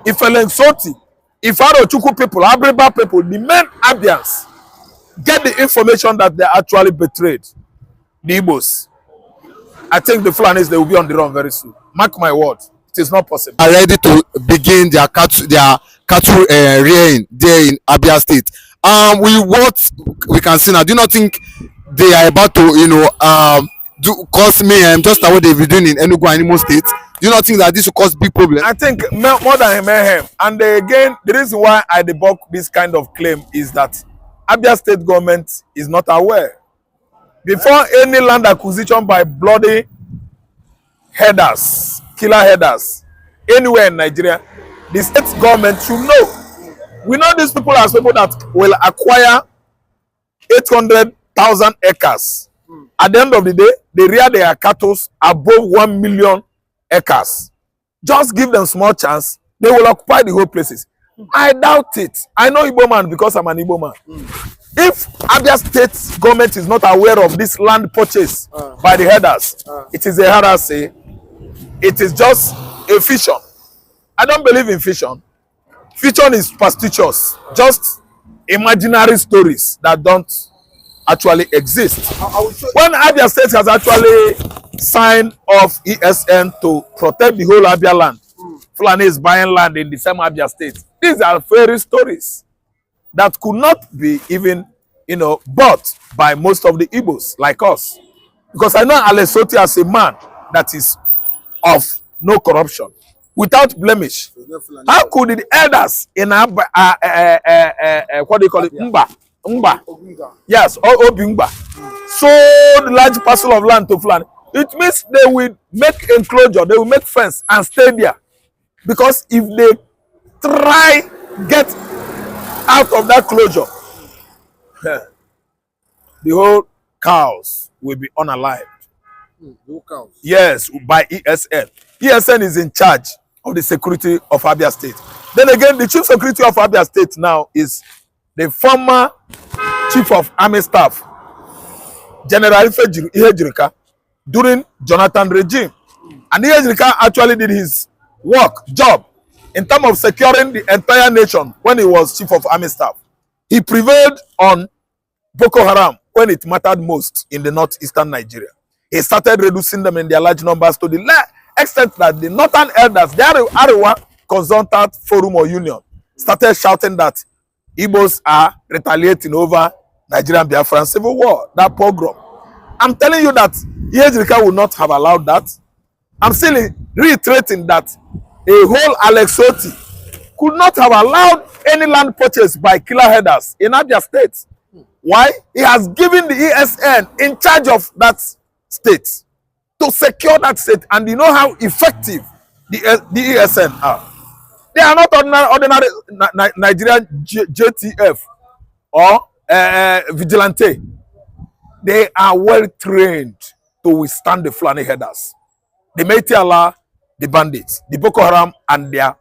If Soti, if Arochukwu people, Abriba people, the main Abians get the information that they actually betrayed the Igbos, I think the Fulanis, they will be on the run very soon. Mark my word, it is not possible. Are ready to begin their cattle rearing there in Abia State. With what we can see now, do you not think they are about to, do cause mayhem just like what they've been doing in Enugu and Imo State? Do you not think that this will cause big problem? I think more than mayhem. And again, the reason why I debunk this kind of claim is that Abia State government is not aware. Before any land acquisition by bloody headers, killer headers, anywhere in Nigeria, the state government should know. We know these people as people that will acquire 800,000 acres. At the end of the day, they rear their cattle above 1 million acres. Just give them small chance, they will occupy the whole places. I doubt it. I know Igbo man because I'm an Igbo man. If Abia State government is not aware of this land purchase by the headers, it is a heresy. It is just a fiction. I don't believe in fiction. Fiction is superstitious, just imaginary stories that don't actually exist. When Abia State has actually signed off ESN to protect the whole Abia land, Fulani is buying land in the same Abia State. These are fairy stories that could not be even, bought by most of the Igbos like us. Because I know Alesoti as a man that is of no corruption, without blemish. How could the elders in what do you call it? Mba. Yes, or Obingwa. Sold large parcel of land to Fulani. It means they will make enclosure, they will make fence and stay there. Because if they try get out of that closure, the whole cows will be unalived. Yes, by ESN. ESN is in charge of the security of Abia State. Then again, the chief security of Abia State now is the former chief of army staff, General Ihejirika, during Jonathan regime. And Ihejirika actually did his job in terms of securing the entire nation when he was chief of army staff. He prevailed on Boko Haram when it mattered most in the northeastern Nigeria. He started reducing them in their large numbers to the extent that the northern elders, the Arewa Consultant Forum or Union, started shouting that Igbos are retaliating over Nigerian Biafran civil war, that pogrom. I'm telling you that Ihejirika would not have allowed that. I'm still reiterating that a whole Alexoti could not have allowed any land purchase by killer headers in Abia State. Why? He has given the ESN in charge of that state to secure that state, and you know how effective the ESN are. They are not ordinary Nigerian JTF or vigilante. They are well trained to withstand the Fulani headers, the Meiti Allah, the bandits, the Boko Haram, and their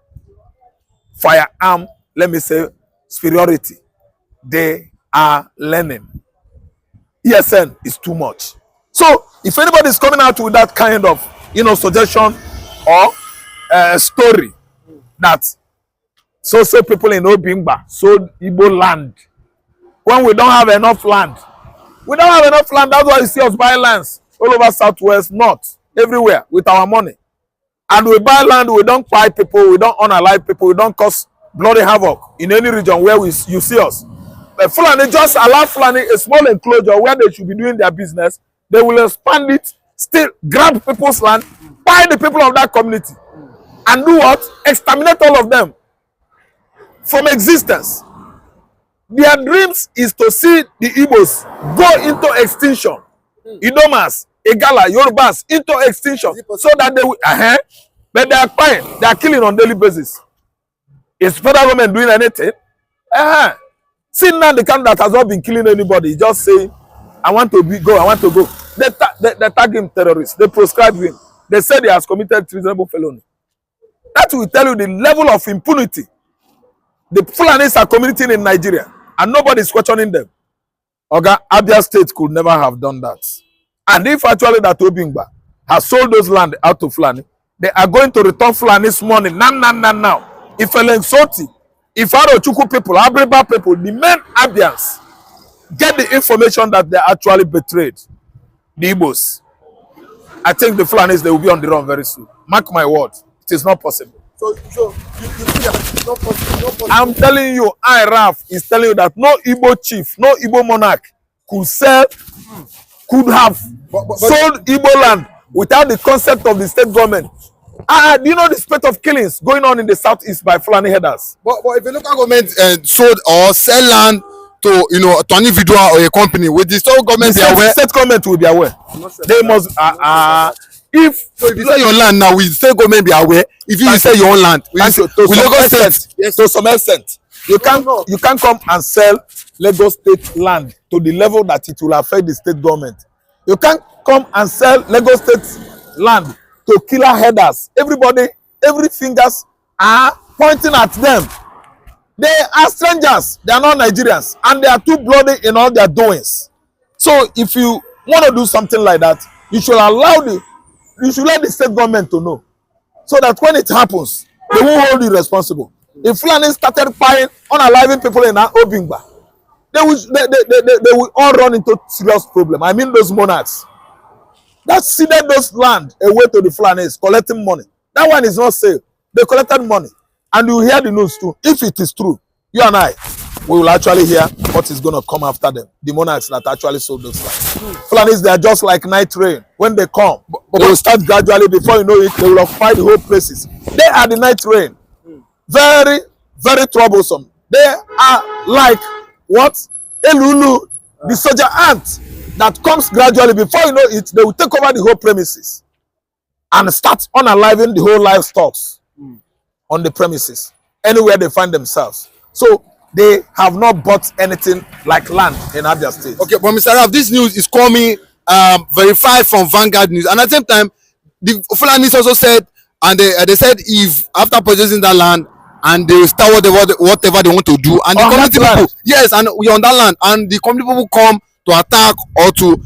firearm, let me say, superiority. They are learning. ESN is too much. So if anybody is coming out with that kind of suggestion or story that so people in Obingwa sold Igbo land when we don't have enough land. We don't have enough land. That's why you see us buy lands all over Southwest, North, everywhere with our money. And we buy land, we don't buy people, we don't unalive people, we don't cause bloody havoc in any region where you see us. But Fulani just allow Fulani a small enclosure where they should be doing their business. They will expand it, still grab people's land, buy the people of that community, and do what? Exterminate all of them from existence. Their dreams is to see the Igbos go into extinction. Idomas, Igala, Yorubas into extinction, so that they will, but they are fine. They are killing on daily basis. Is federal government doing anything? See now the kind that has not been killing anybody, just say, I want to go, I want to go. They tag him terrorist. They prescribe him. They say he has committed treasonable felony. That will tell you the level of impunity the Fulanis are committing in Nigeria, and nobody is questioning them. Abia State could never have done that. And if actually that Obingwa has sold those land out to Fulani, they are going to return Fulani's money now. if Elensoti, if Arochukwu people, Abriba people, the main Abians get the information that they actually betrayed the Igbos, I think the Fulanis, they will be on the run very soon. Mark my word, it is not possible. So you think that it's not possible? Not possible. I'm telling you, Raf is telling you that no Igbo chief, no Igbo monarch could have sold Igbo land without the consent of the state government. Do you know the spate of killings going on in the southeast by Fulani headers? But if a local government sold or sell land to to an individual or a company, with the state government be aware? State government will be aware. They must. If you sell your land now, will the state government be aware? If you sell your own land, to some extent, you can't come and sell Lagos State land to the level that it will affect the state government. You can't come and sell Lagos State land to killer headers. Everybody, every fingers are pointing at them. They are strangers. They are not Nigerians, and they are too bloody in all their doings. So, if you want to do something like that, you should you should let the state government to know, so that when it happens, they won't hold you responsible. If Fulani started firing unaliving people in Obingwa, they will all run into serious problem. I mean those monarchs that ceded those land away to the Fulanis collecting money. That one is not sale. They collected money. And you hear the news too. If it is true, you and I, we will actually hear what is going to come after them. The monarchs that actually sold those lands. Fulanis, they are just like night rain. When they come, they will start gradually. Before you know it, they will occupy the whole places. They are the night rain. Very, very troublesome. They are like what? Elulu, the soldier ant that comes gradually. Before you know it, they will take over the whole premises and start unaliving the whole livestock on the premises, anywhere they find themselves. So they have not bought anything like land in Abia State. Okay, but Mr. Raf, this news is coming verified from Vanguard News, and at the same time, the Fulanis also said, and they said if after purchasing that land, and they will start whatever they want to do, and the community people, yes, and we on that land, and the community people come to attack or to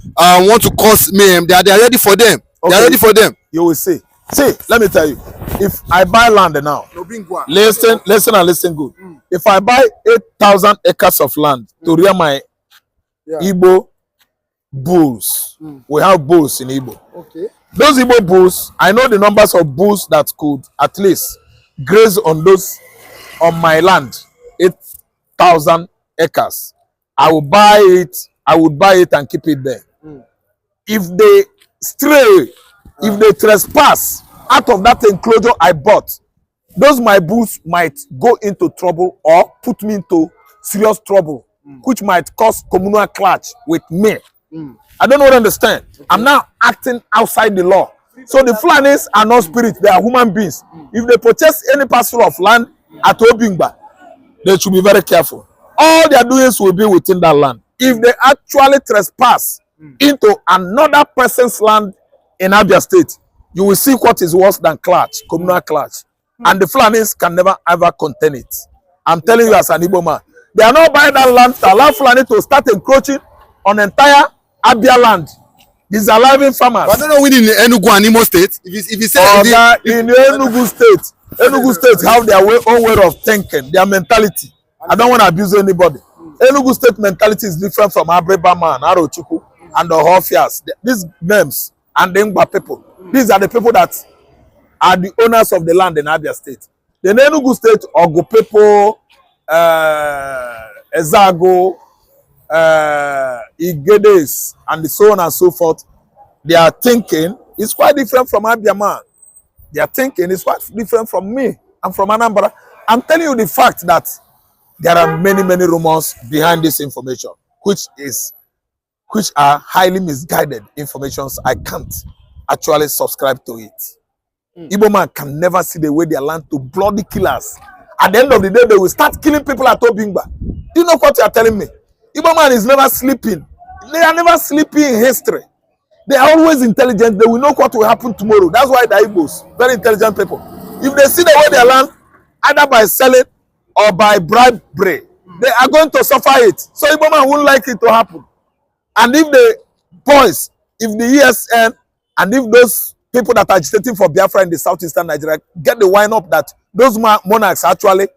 want to cause mayhem, they are ready for them. Okay. They are ready for them. You will see. See, let me tell you. If I buy land now, Obingwa. listen good. If I buy 8,000 acres of land to rear my Igbo bulls, we have bulls in Igbo. Okay. Those Igbo bulls, I know the numbers of bulls that could at least graze on my land, 8,000 acres. I would buy it and keep it there. If they stray, if they trespass out of that enclosure I bought, those my bulls might go into trouble or put me into serious trouble, which might cause communal clash with me. I don't know what I understand. Okay. I'm now acting outside the law. So the Fulanis are not spirits, they are human beings. If they purchase any parcel of land at Obingwa, they should be very careful. All their doings will be within that land. If they actually trespass into another person's land in Abia State, you will see what is worse than clash, communal clash. And the Fulanis can never ever contain it. I'm telling you as an Igbo man. They are not buying that land to allow Fulani to start encroaching on entire Abia land. These are living farmers. But I don't know when in Enugu and Imo State. If you say in Enugu State have their own way of thinking, their mentality. I don't want to abuse anybody. Enugu State mentality is different from Abriba man, Arochukwu, and the Hofias. These names and the Ngba people. These are the people that are the owners of the land in Abia State. The Enugu State, Ogo people, Ezago, Igedes, and so on and so forth, their thinking is quite different from Abia man. Their thinking is quite different from me. I'm from Anambra. I'm telling you the fact that there are many rumors behind this information, which are highly misguided informations. I can't actually subscribe to it. Igbo man can never see the way they are land to bloody killers. At the end of the day, they will start killing people at Obingwa. Do you know what you are telling me? Igbo man is never sleeping. They are never sleeping in history. They are always intelligent. They will know what will happen tomorrow. That's why the Igbos, very intelligent people. If they see the way they land, either by selling or by bribery, they are going to suffer it. So Igbo man won't like it to happen. And if the boys, if the ESN, and if those people that are agitating for Biafra in the southeastern Nigeria get the wind up that those monarchs actually,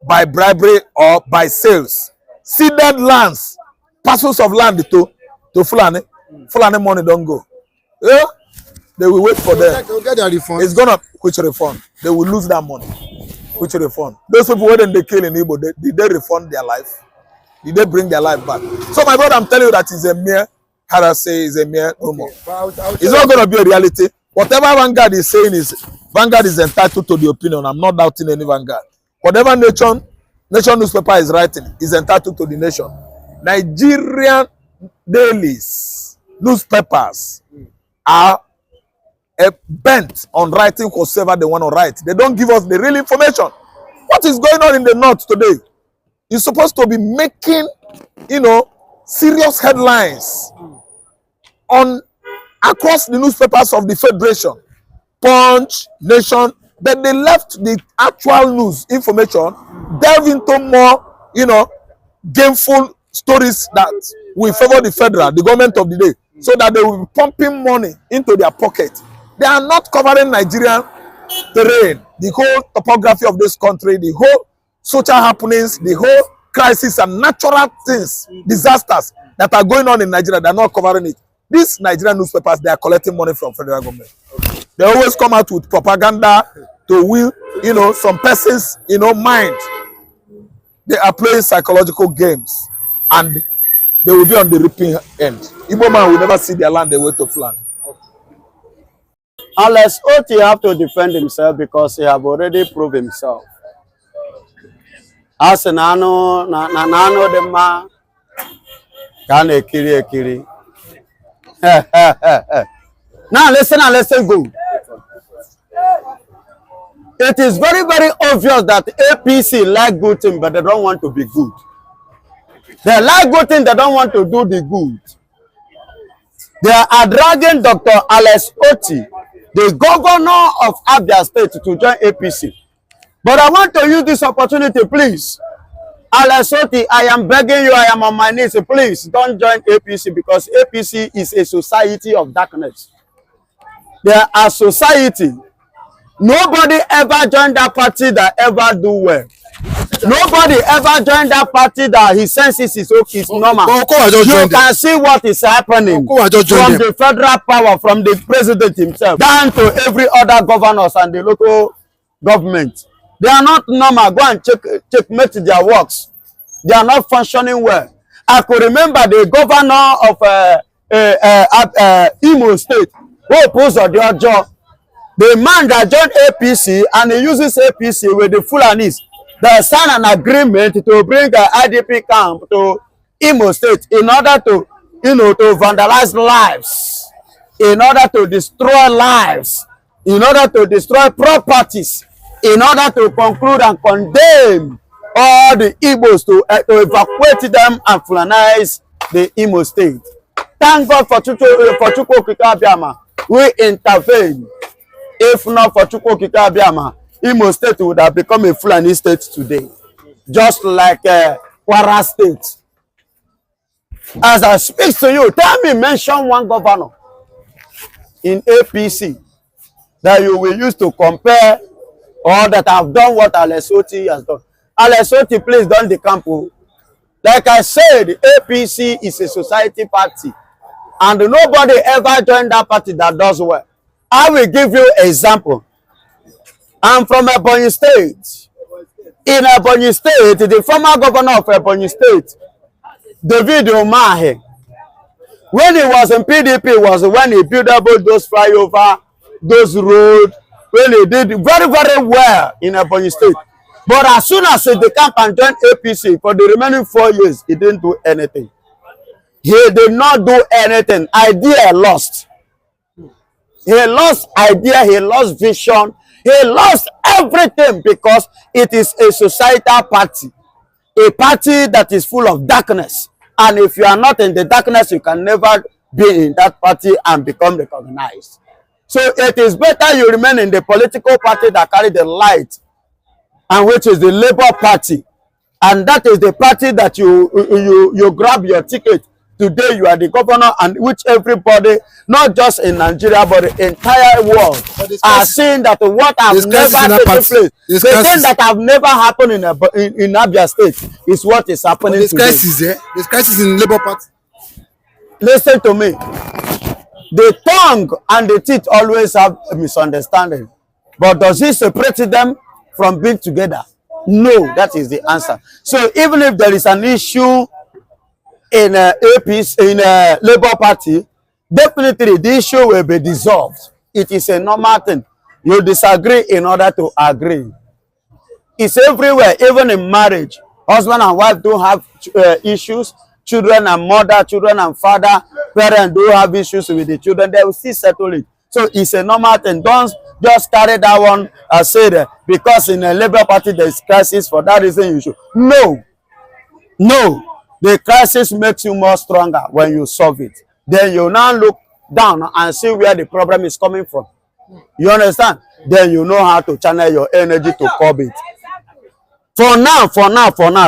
by bribery or by sales, ceded lands, parcels of land to Fulani. Fulani money don't go. Yeah? They will wait for them. They'll get their refund. It's gonna which refund. They will lose that money. Which refund? Those people when they kill in Igbo, did they refund their life? Did they bring their life back? So my brother, I'm telling you that it's a mere heresy, is a mere rumor. It's not gonna be a reality. Whatever Vanguard is saying is Vanguard is entitled to the opinion. I'm not doubting any Vanguard. Whatever nation newspaper is writing is entitled to the nation. Nigerian dailies, newspapers are bent on writing whatsoever they want to write. They don't give us the real information. What is going on in the north today is supposed to be making, serious headlines on across the newspapers of the Federation, Punch, Nation, but they left the actual news information, delve into more, gameful stories that will favor the federal, the government of the day, so that they will be pumping money into their pocket. They are not covering Nigerian terrain, the whole topography of this country, the whole social happenings, the whole crisis and natural things, disasters that are going on in Nigeria. They are not covering it. These Nigerian newspapers, they are collecting money from federal government. They always come out with propaganda to win, some persons, mind. They are playing psychological games and they will be on the reaping end. Igbo man will never see their land the way to Fulani. Unless Oti have to defend himself because he have already proved himself. As nano the ma can ekiri. Now listen good. It is very, very obvious that APC like good thing, but they don't want to be good. They like good thing, they don't want to do the good. They are dragging Dr. Alex Oti, the governor of Abia State, to join APC. But I want to use this opportunity, please. Alex Oti, I am begging you, I am on my knees. Please don't join APC because APC is a society of darkness. They are a society. Nobody ever joined that party that ever do well. Nobody ever joined that party that his senses is okay, it's normal. You can see what is happening from the federal power, from the president himself, down to every other governors and the local government. They are not normal. Go and checkmate their works. They are not functioning well. I could remember the governor of Imo State who opposed the job. The man that joined APC and he uses APC with the Fulanis. They signed an agreement to bring the IDP camp to Imo State in order to, to vandalize lives, in order to destroy lives, in order to destroy properties, in order to conclude and condemn all the Igbos to evacuate them and Fulanize the Imo State. Thank God for Chukwu Okike Abia. We intervene. If not for Chukwu Okike Abia, Imo State would have become a Fulani state today, just like Kwara State. As I speak to you, tell me, mention one governor in APC that you will use to compare or that have done what Alex Oti has done. Alex Oti, please don't decamp. Like I said, APC is a society party, and nobody ever joined that party that does well. I will give you an example. I'm from Ebonyi State. In Ebonyi State, the former governor of Ebonyi State, David Umahi, when he was in PDP, was when he built up those flyover, those roads, when he did very, very well in Ebonyi State. But as soon as he decamped and joined APC, for the remaining 4 years, he didn't do anything. He did not do anything. Idea lost. He lost idea, he lost vision, he lost everything because it is a societal party. A party that is full of darkness. And if you are not in the darkness, you can never be in that party and become recognized. So it is better you remain in the political party that carry the light, and which is the Labour Party. And that is the party that you grab your ticket Today you are the governor, and which everybody, not just in Nigeria but the entire world, are seeing that what have never taken place, the thing that have never happened in Abia State is what is happening today. There's crisis in Labour Party. Listen to me. The tongue and the teeth always have a misunderstanding. But does it separate them from being together? No, that is the answer. So even if there is an issue in Labour Party, definitely the issue will be dissolved. It is a normal thing. You disagree in order to agree. It's everywhere, even in marriage. Husband and wife do have issues. Children and mother, children and father, parents do have issues with the children. They will still settle it. So it's a normal thing. Don't just carry that one as said because in a Labour Party there is crisis, for that reason you should. No. No. The crisis makes you more stronger when you solve it. Then you now look down and see where the problem is coming from. You understand? Then you know how to channel your energy to curb it. For now,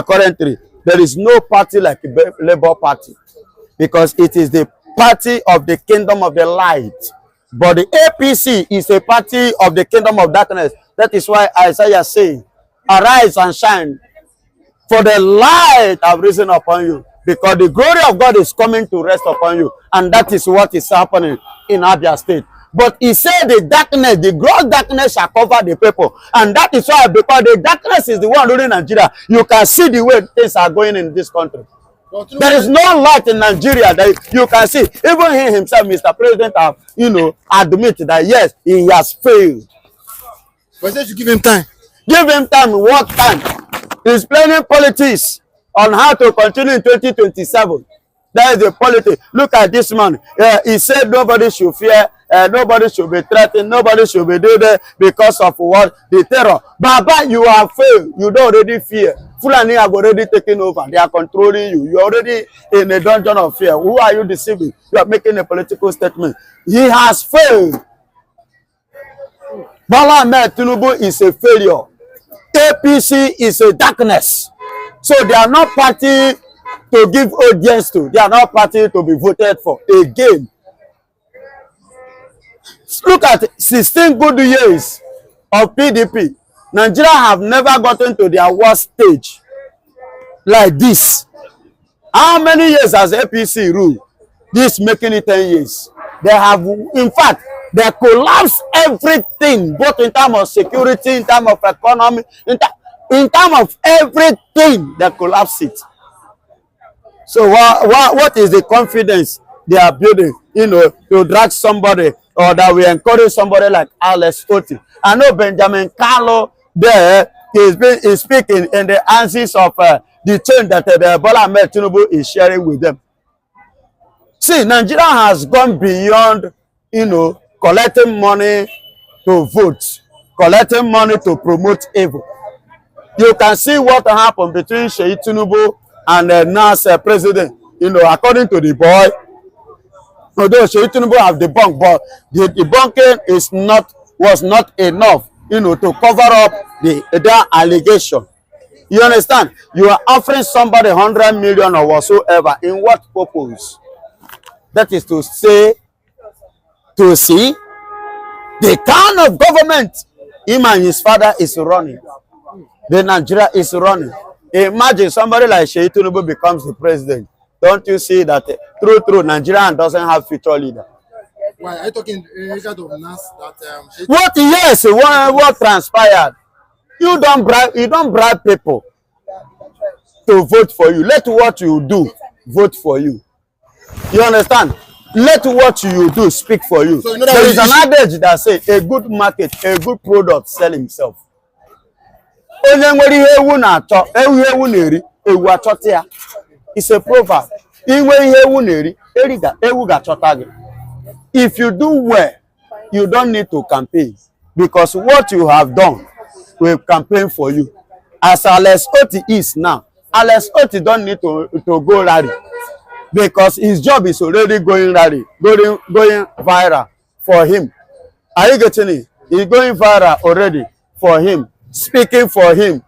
currently, there is no party like the Labour Party, because it is the party of the kingdom of the light. But the APC is a party of the kingdom of darkness. That is why Isaiah says, arise and shine, for the light have risen upon you, because the glory of God is coming to rest upon you. And that is what is happening in Abia State. But he said the darkness, the gross darkness shall cover the people. And that is why, because the darkness is the one ruling Nigeria, you can see the way things are going in this country. There is no light in Nigeria that you can see. Even he himself, Mr. President, have, admit that yes, he has failed. But you should give him time. Give him time. What time? He's playing politics on how to continue in 2027. That is the politics. Look at this man. He said nobody should fear, nobody should be threatened, nobody should be doing that because of what? The terror. Baba, you have failed. You don't already fear. Fulani have already taken over. They are controlling you. You're already in a dungeon of fear. Who are you deceiving? You are making a political statement. He has failed. Bola Ahmed Tinubu is a failure. APC is a darkness. So they are not party to give audience to. They are not party to be voted for. Again, look at 16 good years of PDP. Nigeria have never gotten to their worst stage like this. How many years has APC ruled? This making it 10 years. They have, in fact, they collapsed everything, both in terms of security, in terms of economy, in terms of everything. They collapsed it. So what is the confidence they are building, to drag somebody, or that we encourage somebody like Alex Oti? I know Benjamin Carlo there is speaking in the answers of the change that the Bola Ahmed Tinubu is sharing with them. See, Nigeria has gone beyond, collecting money to vote, collecting money to promote evil. You can see what happened between Sheikh Tinubu and NAS president. According to the boy, although Sheikh Tinubu have debunked, but the debunking was not enough, to cover up their allegation. You understand? You are offering somebody 100 million or whatsoever. In what purpose? That is to say, to see the kind of government him and his father is running. The Nigeria is running. Imagine somebody like Sheikh Tinubu becomes the president. Don't you see that true Nigeria doesn't have future leader? Why are you talking regard of NAS that what? Yes, what transpired? You don't bribe people to vote for you. Let what you do vote for you. You understand? Let what you do speak for you. So there is an adage that says a good market, a good product sell himself. It's a proverb. If you do well, you don't need to campaign, because what you have done will campaign for you. As Alex Oti is now, Alex Oti don't need to go rally, because his job is already going rally, going viral for him. Are you getting it? He's going viral already for him, speaking for him.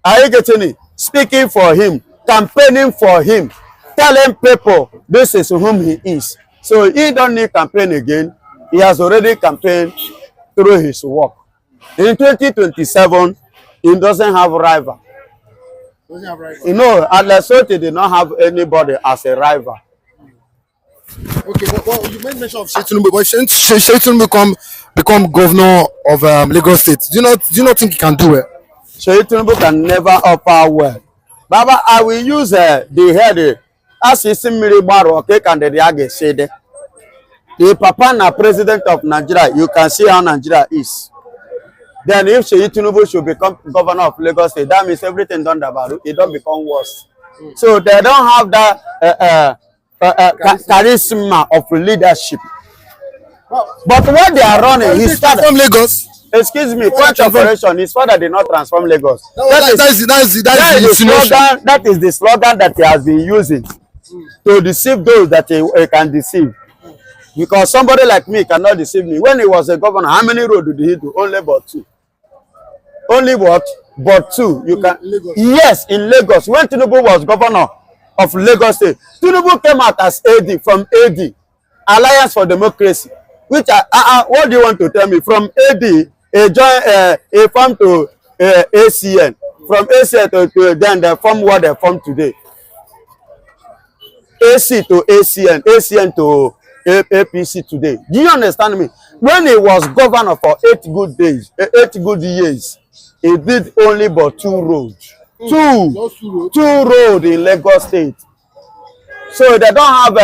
Are you getting it? Speaking for him, campaigning for him, telling people this is whom he is. So he don't need campaign again. He has already campaigned through his work. In 2027, he doesn't have rival. You know, at Lesotho did not have anybody as a rival. Okay, well, you made mention of Shetunbu, but Shetunbu become governor of Lagos State. Do you not think he can do it? Shetunbu can never offer well. Baba, I will use the head as is Miribaro, okay, can the say that. The Papa na president of Nigeria, you can see how Nigeria is. Then if Shetunbu should become governor of Lagos State, that means everything done about it don't become worse. So they don't have that charisma of leadership. But what they are running, his father from Lagos. Excuse me, point of correction, his father did not transform Lagos. That is the slogan that he has been using to deceive those that he can deceive. Because somebody like me cannot deceive me. When he was a governor, how many roads did he do? Only but 2. Only what? But 2. You can. Lagos. Yes, in Lagos. When Tinubu was governor of Lagos State, Tinubu came out as AD from AD, Alliance for Democracy. Which what do you want to tell me? From AD, a form to ACN. From ACN to then they form what they form today. AC to ACN, ACN to APC today. Do you understand me? When he was governor for 8 good days, 8 good years, he did only but 2 roads. Two roads in Lagos State. So they don't have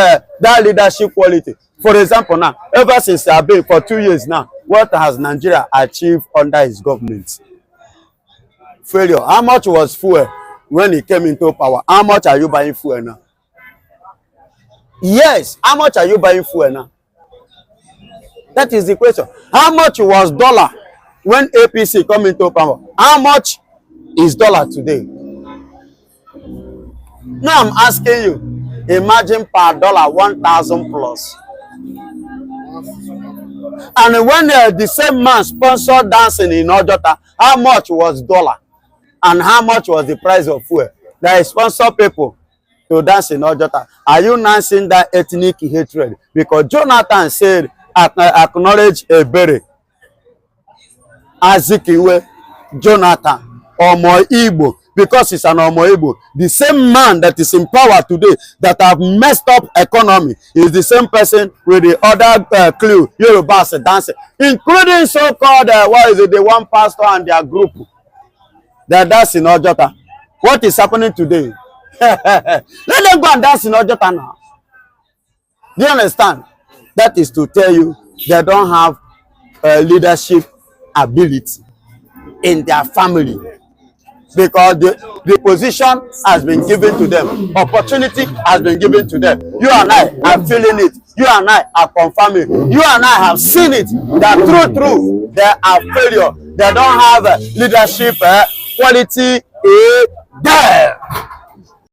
that leadership quality. For example, now, ever since Abia for 2 years now, what has Nigeria achieved under his government? Failure. How much was fuel when he came into power? How much are you buying fuel now? Yes, how much are you buying fuel now? That is the question. How much was dollar when APC come into power? How much is dollar today? Now I'm asking you, imagine per dollar 1,000 plus. And when the same man sponsored dancing in Ojota, how much was dollar? And how much was the price of fuel? They sponsor people to dance in Ojota. Are you now seeing that ethnic hatred? Because Jonathan said, acknowledge Ebere, Azikiwe, Jonathan, Omo Igbo, because he's an Omo Igbo. The same man that is in power today that have messed up economy is the same person with the other clue, Yorubas dancing, including so-called, the one pastor and their group that dance in Ojota. What is happening today? Let them go and dance in Ojota now. Do you understand? That is to tell you they don't have leadership ability in their family, because the position has been given to them, opportunity has been given to them. You and I are feeling it, you and I are confirming, you and I have seen it, that through they are failure. They don't have leadership quality there.